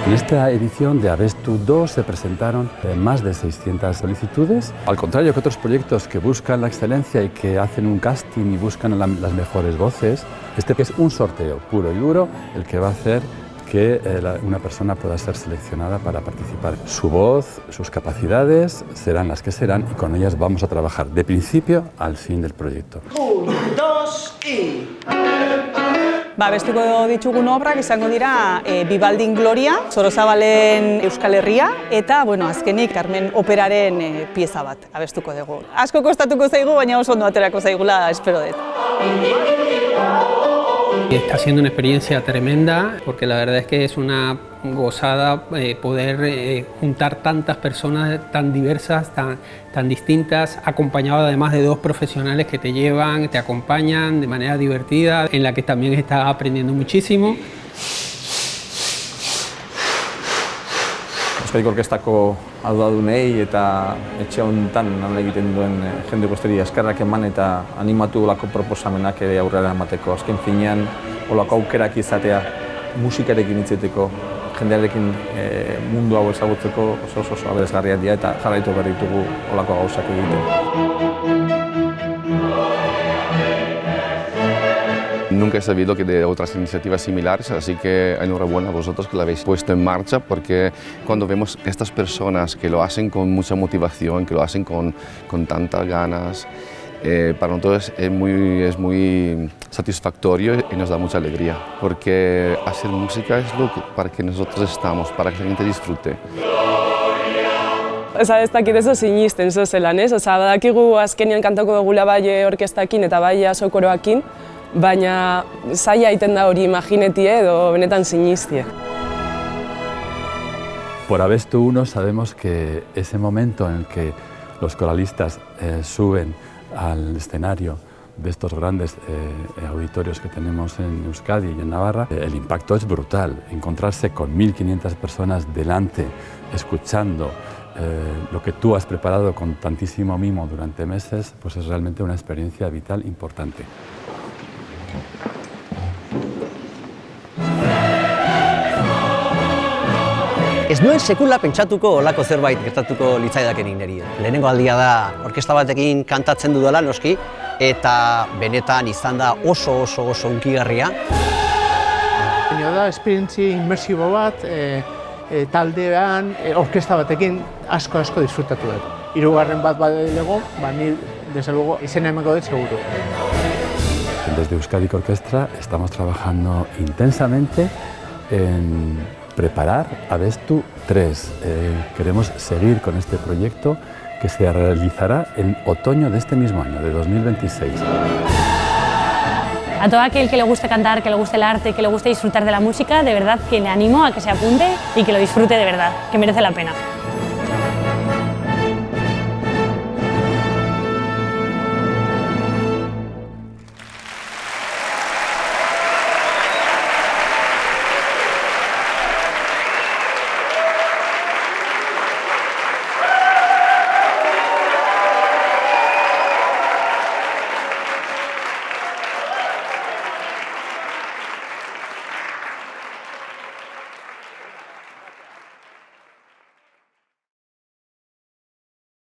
En esta edición de Abestu 2 se presentaron más de 600 solicitudes. Al contrario que otros proyectos que buscan la excelencia y que hacen un casting y buscan las mejores voces, este es un sorteo puro y duro el que va a hacer que una persona pueda ser seleccionada para participar. Su voz, sus capacidades serán las que serán y con ellas vamos a trabajar de principio al fin del proyecto. 1, 2 y... Abestuko ditugun obrak izango dira Vivaldin Gloria, Sorozabalen Euskal Herria eta azkenik Carmen Operaren pieza bat abestuko dugu. Asko kostatuko zaigu, baina oso ondo aterako zaigula, espero dut. Está siendo una experiencia tremenda porque la verdad es que es una gozada poder juntar tantas personas tan diversas, tan distintas, acompañado además de dos profesionales que te llevan, te acompañan de manera divertida, en la que también estás aprendiendo muchísimo. Euskadiko Orkestako arduradunei eta etxe honetan lan egiten duen jende guztiei eskerrak eman eta animatu olako proposamenak ere aurrera emateko. Azken finean, olako aukerak izatea musikarekin hitz egiteko, jendearekin mundu hau ezagutzeko oso aberasgarriak dira eta jarraitu behar ditugu olako gauzak egiten. Nunca he sabido que de otras iniciativas similares, así que enhorabuena a vosotros que la habéis puesto en marcha, porque cuando vemos estas personas que lo hacen con mucha motivación, que lo hacen con tantas ganas, para nosotros es muy satisfactorio y nos da mucha alegría, porque hacer música es lo que, para que nosotros estamos, para que la gente disfrute. Osa, ez dakit ez sinisten zelan, ez? Osa, badakigu azkenean kantako dugula bai orkestakin eta bai sokoroakin, baina zaila egiten da hori imaginetie edo benetan sinistie. Por Abestu 1 sabemos que ese momento en el que los coralistas suben al escenario de estos grandes auditorios que tenemos en Euskadi y en Navarra, el impacto es brutal. Encontrarse con 1.500 personas delante, escuchando lo que tú has preparado con tantísimo mimo durante meses, pues es realmente una experiencia vital importante. Ez nuen sekula pentsatuko olako zerbait gertatuko litzaidakenik niri. Lehenengo aldia da orkesta batekin kantatzen dudala noski, eta benetan izan da oso hunkigarria. Da esperientzia inmersibo bat, taldean, orkesta batekin asko disfrutatu dut. Hirugarren bat badilego, ni desde luego izena emango dut seguro. Desde Euskadiko Orkestra estamos trabajando intensamente en preparar Abestu 3. Queremos seguir con este proyecto que se realizará en otoño de este mismo año, de 2026. A todo aquel que le guste cantar, que le guste el arte, que le guste disfrutar de la música, de verdad que le animo a que se apunte y que lo disfrute de verdad, que merece la pena.